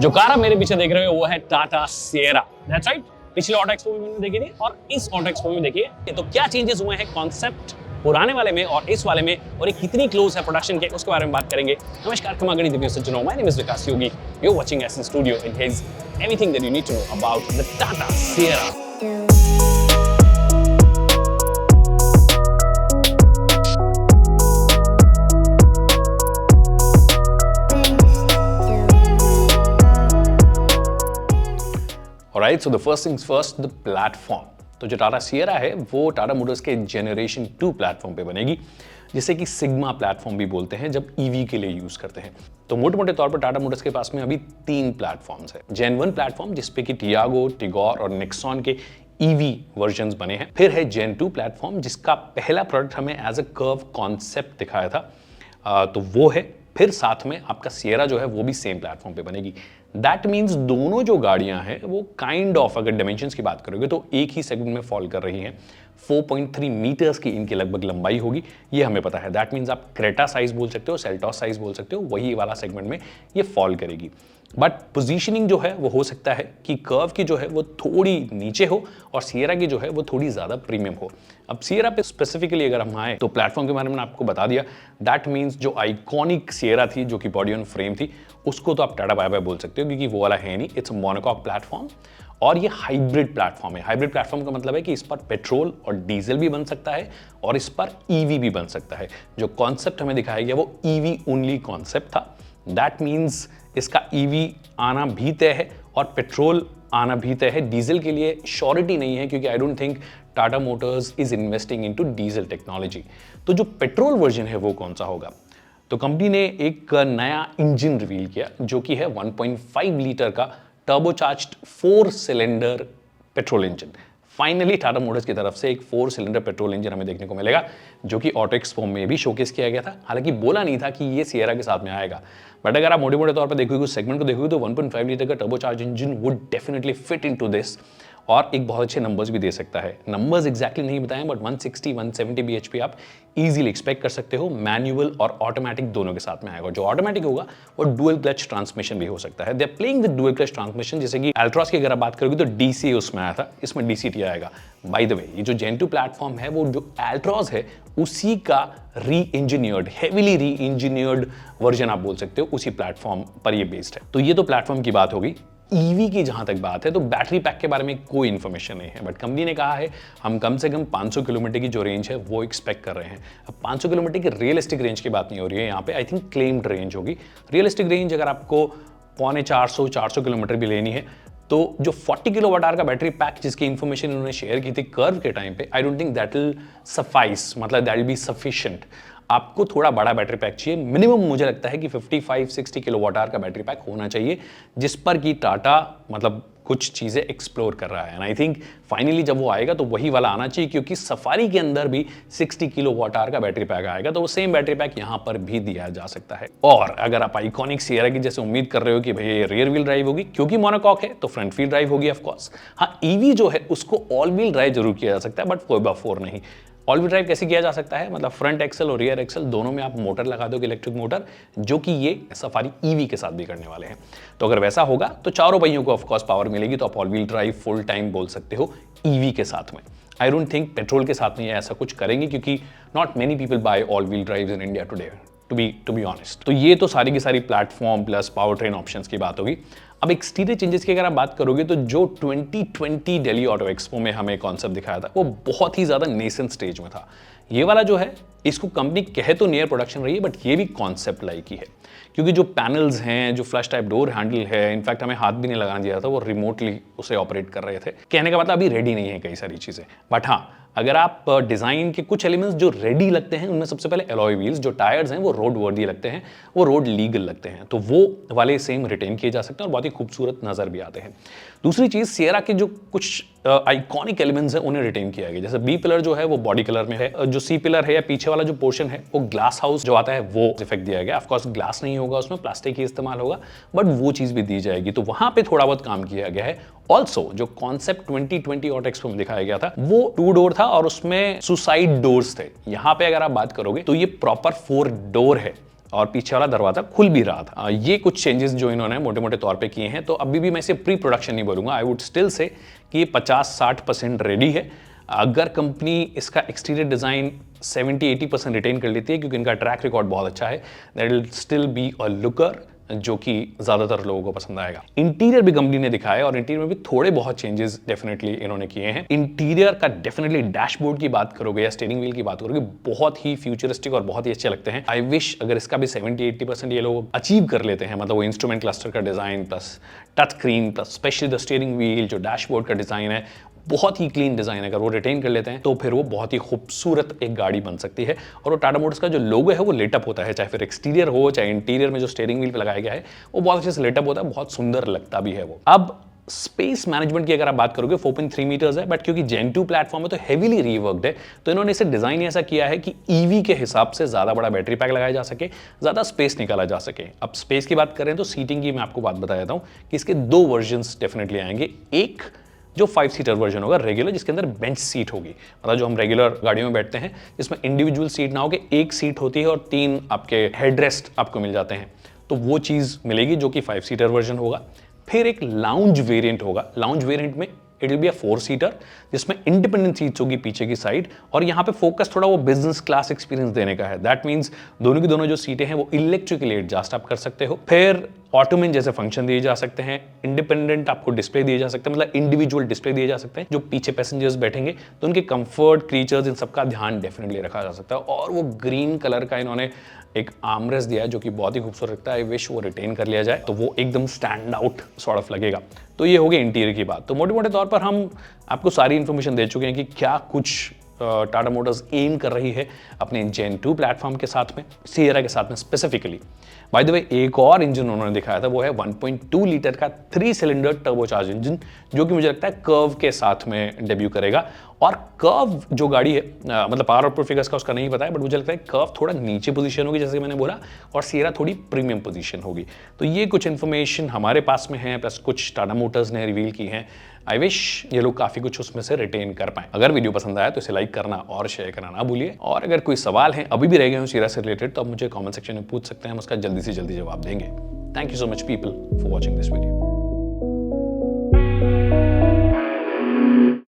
जो कार आप मेरे पीछे देख रहे हो वो है टाटा सिएरा। That's right. पिछले ऑटो एक्सपो में मैंने देखी थी और इस ऑटो एक्सपो में देखिए तो क्या चेंजेस हुए हैं कॉन्सेप्ट पुराने वाले में और इस वाले में, और ये कितनी क्लोज है प्रोडक्शन के, उसके बारे में बात करेंगे। नमस्कार, खमागणी दिव्य सज्जनों, my name is Vikas Yogi. You are watching S in studio in his everything that you need to know about the Tata Sierra. Alright, so the first things first, the platform. तो जो टाटा सिएरा है वो टाटा मोटर्स के जेनरेशन 2 प्लेटफॉर्म पे बनेगी, जिसे कि sigma platform भी बोलते हैं जब ईवी के लिए यूज करते हैं। तो मोटे मोटे तौर पर टाटा मोटर्स के पास में अभी 3 प्लेटफॉर्म्स है। जेन 1 प्लेटफॉर्म जिसपे कि टियागो, टिगोर और नेक्सॉन के ईवी वर्जन्स बने हैं। फिर है जेन 2 प्लेटफॉर्म जिसका पहला प्रोडक्ट हमें एज अ कर्व कॉन्सेप्ट दिखाया था, तो वो है। फिर साथ में आपका सिएरा जो है वो भी सेम प्लेटफॉर्म पे बनेगी। दैट मीन्स दोनों जो गाड़ियां हैं वो काइंड ऑफ, अगर डायमेंशंस की बात करोगे तो एक ही सेगमेंट में फॉल कर रही हैं। 4.3 मीटर्स की इनकी लगभग लंबाई होगी, ये हमें पता है। दैट मीन्स आप क्रेटा साइज बोल सकते हो, सेल्टॉस साइज बोल सकते हो, वही वाला सेगमेंट में ये फॉल करेगी। बट पोजीशनिंग जो है वो हो सकता है कि कर्व की जो है वो थोड़ी नीचे हो और सिएरा की जो है वो थोड़ी ज्यादा प्रीमियम हो। अब सिएरा पे स्पेसिफिकली अगर हम आए तो प्लेटफॉर्म के बारे में आपको बता दिया। दैट मीन्स जो आइकॉनिक सिएरा थी जो कि बॉडी ऑन फ्रेम थी, उसको तो आप टाटा बाय बाय बोल सकते हो क्योंकि वो वाला है नहीं। इट्स मोनोकॉक प्लेटफॉर्म और ये हाइब्रिड प्लेटफॉर्म है। हाइब्रिड प्लेटफॉर्म का मतलब है कि इस पर पेट्रोल और डीजल भी बन सकता है और इस पर ईवी भी बन सकता है। जो कॉन्सेप्ट हमें दिखाया गया वो ईवी ओनली कॉन्सेप्ट था। दैट मीन्स इसका ईवी आना भी तय है और पेट्रोल आना भी तय है। डीजल के लिए श्योरिटी नहीं है क्योंकि I don't think Tata Motors is investing into diesel technology. तो जो पेट्रोल वर्जन है वो कौन सा होगा? तो कंपनी ने एक नया इंजन रिवील किया जो कि है 1.5 लीटर का turbocharged 4 cylinder petrol engine. Finally Tata Motors की तरफ से एक 4 सिलेंडर पेट्रोल इंजन हमें देखने को मिलेगा, जो कि ऑटो एक्सपो में भी शोकेस किया गया था। हालांकि बोला नहीं था कि ये सिएरा के साथ में आएगा, बट अगर आप मोटे मोटे तौर पर देखोगे उस सेगमेंट को देखोगे तो 1.5 लीटर का turbocharge engine would definitely fit into this और एक बहुत अच्छे नंबर्स भी दे सकता है। नंबर्स एग्जैक्टली नहीं बताएं, बट 160 170 bhp आप इजीली एक्सपेक्ट कर सकते हो। मैनुअल और ऑटोमेटिक दोनों के साथ में आएगा। जो ऑटोमेटिक होगा वो डुअल क्लच ट्रांसमिशन भी हो सकता है। They are playing with dual clutch transmission, जैसे कि अल्ट्रॉस की अगर आप बात करोगे तो डीसी उसमें आया था, इसमें डीसीटी आएगा। बाय द वे, ये जो जेन 2 प्लेटफॉर्म है वो जो अल्ट्रॉस है उसी का री इंजीनियर्ड, हेविली री इंजीनियर्ड वर्जन आप बोल सकते हो, उसी प्लेटफॉर्म पर ये बेस्ड है। तो ये तो प्लेटफॉर्म की बात होगी। ईवी की जहां तक बात है तो बैटरी पैक के बारे में कोई इंफॉर्मेशन नहीं है, बट कंपनी ने कहा है हम कम से कम 500 किलोमीटर की जो रेंज है वो एक्सपेक्ट कर रहे हैं। अब 500 किलोमीटर की रियलिस्टिक रेंज की बात नहीं हो रही है यहाँ पे, आई थिंक क्लेम्ड रेंज होगी। रियलिस्टिक रेंज अगर आपको 450 किलोमीटर भी लेनी है तो जो 40 किलोवाट आवर का बैटरी पैक जिसकी इंफॉर्मेशन उन्होंने शेयर की थी कर्व के टाइम पे, I don't think that will suffice, मतलब दैट विल बी सफिशिएंट। आपको थोड़ा बड़ा बैटरी पैक चाहिए। मिनिमम मुझे लगता है कि 55-60 किलोवाट आवर का बैटरी पैक होना चाहिए, जिस पर कि टाटा मतलब कुछ चीजें एक्सप्लोर कर रहा है। एंड आई थिंक फाइनली जब वो आएगा तो वही वाला आना चाहिए, क्योंकि सफारी के अंदर भी 60 किलोवाट आवर का बैटरी पैक आएगा, तो वो सेम बैटरी पैक यहां पर भी दिया जा सकता है। और अगर आप आइकॉनिक सिएरा की जैसे उम्मीद कर रहे हो कि भैया रियर व्हील ड्राइव होगी, क्योंकि मोनोकॉक है तो फ्रंट व्हील ड्राइव होगी ऑफकोर्स। हाँ, ईवी जो है उसको ऑल व्हील ड्राइव जरूर किया जा सकता है, बट 4x4 नहीं। ऑल व्हील ड्राइव कैसे किया जा सकता है? मतलब फ्रंट एक्सल और रियर एक्सल दोनों में आप मोटर लगा दोगे, इलेक्ट्रिक मोटर, जो कि ये सफारी ईवी के साथ भी करने वाले हैं। तो अगर वैसा होगा तो चारों पहियों को ऑफकोर्स पावर मिलेगी, तो आप all wheel drive full time बोल सकते हो ईवी के साथ में। आई डोंट थिंक पेट्रोल के साथ में ये ऐसा कुछ करेंगे, क्योंकि not many people buy all wheel drives in India today, to be honest. तो ये तो सारी की सारी platform plus power train options की बात होगी। अब एक्सटीरियर चेंजेस की अगर आप बात करोगे तो जो 2020 दिल्ली ऑटो एक्सपो में हमें कॉन्सेप्ट दिखाया था वो बहुत ही ज्यादा नेसेंट स्टेज में था। ये वाला जो है इसको कंपनी कहे तो नियर प्रोडक्शन रही है, बट ये भी कॉन्सेप्ट लाइक ही है, क्योंकि जो पैनल्स हैं, जो फ्लश टाइप डोर हैंडल है, इनफैक्ट हमें हाथ भी नहीं लगाना दिया था, वो रिमोटली उसे ऑपरेट कर रहे थे। कहने का मतलब अभी रेडी नहीं है कई सारी चीजें, बट हाँ अगर आप डिजाइन के कुछ एलिमेंट्स जो रेडी लगते हैं उनमें सबसे पहले एलॉय व्हील्स, जो टायर्स हैं वो रोड वर्दी लगते हैं, वो रोड लीगल लगते हैं, तो वो वाले सेम रिटेन किए जा सकते हैं और बहुत ही खूबसूरत नजर भी आते हैं। दूसरी चीज, सिएरा के जो कुछ आइकॉनिक एलिमेंट्स हैं उन्हें रिटेन किया गया, जैसे बी पिलर जो है वो बॉडी कलर में है, जो सी पिलर है या पीछे वाला जो पोर्शन है वो ग्लास हाउस जो आता है वो इफेक्ट दिया गया। ऑफकोर्स ग्लास नहीं होगा उसमें, प्लास्टिक ही इस्तेमाल होगा, बट वो चीज भी दी जाएगी, तो वहां पे थोड़ा बहुत काम किया गया है। ऑल्सो जो कॉन्सेप्ट 2020 ऑटो एक्सपो में दिखाया गया था वो 2 डोर था और उसमें सुसाइड डोर्स थे। यहां पे अगर आप बात करोगे तो ये प्रॉपर 4 डोर है और पीछे वाला दरवाजा खुल भी रहा था। ये कुछ चेंजेस जो इन्होंने मोटे मोटे तौर पे किए हैं। तो अभी भी मैं इसे प्री प्रोडक्शन नहीं बोलूंगा, आई वुड स्टिल से कि ये 50-60% रेडी है। अगर कंपनी इसका एक्सटीरियर डिजाइन 70-80% रिटेन कर लेती है, क्योंकि इनका ट्रैक रिकॉर्ड बहुत अच्छा है, that will still be a looker जो कि ज्यादातर लोगों को पसंद आएगा। इंटीरियर भी कंपनी ने दिखाया और इंटीरियर में भी थोड़े बहुत चेंजेस डेफिनेटली इन्होंने किए हैं। इंटीरियर का डेफिनेटली डैशबोर्ड की बात करोगे या स्टीयरिंग व्हील की बात करोगे, बहुत ही फ्यूचरिस्टिक और बहुत ही अच्छे लगते हैं। आई विश अगर इसका भी 70-80% ये लोग अचीव कर लेते हैं, मतलब वो इंस्ट्रूमेंट क्लस्टर का design plus touch screen plus specially the steering wheel, जो डैशबोर्ड का डिजाइन है बहुत ही क्लीन डिजाइन है, अगर वो रिटेन कर लेते हैं तो फिर वो बहुत ही खूबसूरत एक गाड़ी बन सकती है। और वो टाटा मोटर्स का जो लोगो है वो लेटअप होता है, चाहे फिर एक्सटीरियर हो चाहे इंटीरियर में जो स्टीयरिंग व्हील पे लगाया गया है वो बहुत अच्छे से लेटअप होता है, बहुत सुंदर लगता भी है वो। अब स्पेस मैनेजमेंट की अगर आप बात करोगे 4.3 मीटर्स है, बट क्योंकि जेन 2 प्लेटफॉर्म है तो हेवीली रीवर्क्ड है, तो इन्होंने इसे डिजाइन ऐसा किया है कि ईवी के हिसाब से ज्यादा बड़ा बैटरी पैक लगाया जा सके, ज्यादा स्पेस निकाला जा सके। अब स्पेस की बात करें तो सीटिंग की मैं आपको बात बता देता हूं कि इसके 2 वर्जन्स डेफिनेटली आएंगे। एक जो 5 सीटर वर्जन होगा रेगुलर, जिसके अंदर बेंच सीट होगी, मतलब जो हम रेगुलर गाड़ियों में बैठते हैं जिसमें इंडिविजुअल सीट ना हो के एक सीट होती है और 3 आपके हेडरेस्ट आपको मिल जाते हैं, तो वो चीज मिलेगी जो कि 5 सीटर वर्जन होगा। फिर एक लाउंज वेरिएंट होगा, लाउंज वेरिएंट में it will be a 4 seater जिसमें इंडिपेंडेंट सीट्स होगी पीछे की साइड, और यहाँ पे फोकस थोड़ा वो बिजनेस क्लास एक्सपीरियंस देने का है। दैट मींस दोनों की दोनों जो सीटें हैं वो इलेक्ट्रिकली एडजस्ट आप कर सकते हो। फिर ऑटोमेन जैसे फंक्शन दिए जा सकते हैं, इंडिपेंडेंट आपको डिस्प्ले दिए जा सकते हैं, मतलब इंडिविजुअल डिस्प्ले दिए जा सकते हैं। जो पीछे पैसेंजर्स बैठेंगे तो उनके कंफर्ट, क्रीचर्स, इन सबका ध्यान डेफिनेटली रखा जा सकता है। और वो ग्रीन कलर का इन्होंने एक आर्मरेस्ट दिया है जो कि बहुत ही खूबसूरत लगता है। आई विश वो रिटेन कर लिया जाए तो वो एकदम स्टैंड आउट सॉर्ट ऑफ लगेगा। तो ये हो गया इंटीरियर की बात। तो मोटे मोटे तौर पर हम आपको सारी इंफॉर्मेशन दे चुके हैं कि क्या कुछ टाटा मोटर्स एम कर रही है अपने जेन 2 प्लेटफॉर्म के साथ में, सियरा के साथ में स्पेसिफिकली। बाय द वे एक और इंजन उन्होंने दिखाया था, वो है 1.2 लीटर का 3 सिलेंडर टर्बोचार्ज इंजन, जो कि मुझे लगता है कर्व के साथ में डेब्यू करेगा। और कर्व जो गाड़ी है, मतलब पावर आउटपुट फिगर्स का उसका नहीं पता है, बट मुझे लगता है कर्व थोड़ा नीचे पोजीशन होगी जैसे मैंने बोला, और सियरा थोड़ी प्रीमियम पोजीशन होगी। तो ये कुछ इन्फॉर्मेशन हमारे पास में है, प्लस कुछ टाटा मोटर्स ने रिवील की हैं। आई विश ये लोग काफी कुछ उसमें से रिटेन कर पाए। अगर वीडियो पसंद आया तो इसे लाइक करना और शेयर करना ना भूलिए। और अगर कोई सवाल है अभी भी रह गए हो सियरा से रिलेटेड तो आप मुझे कमेंट सेक्शन में पूछ सकते हैं, हम उसका जल्दी से जल्दी जवाब देंगे। Thank you so much people for watching this video.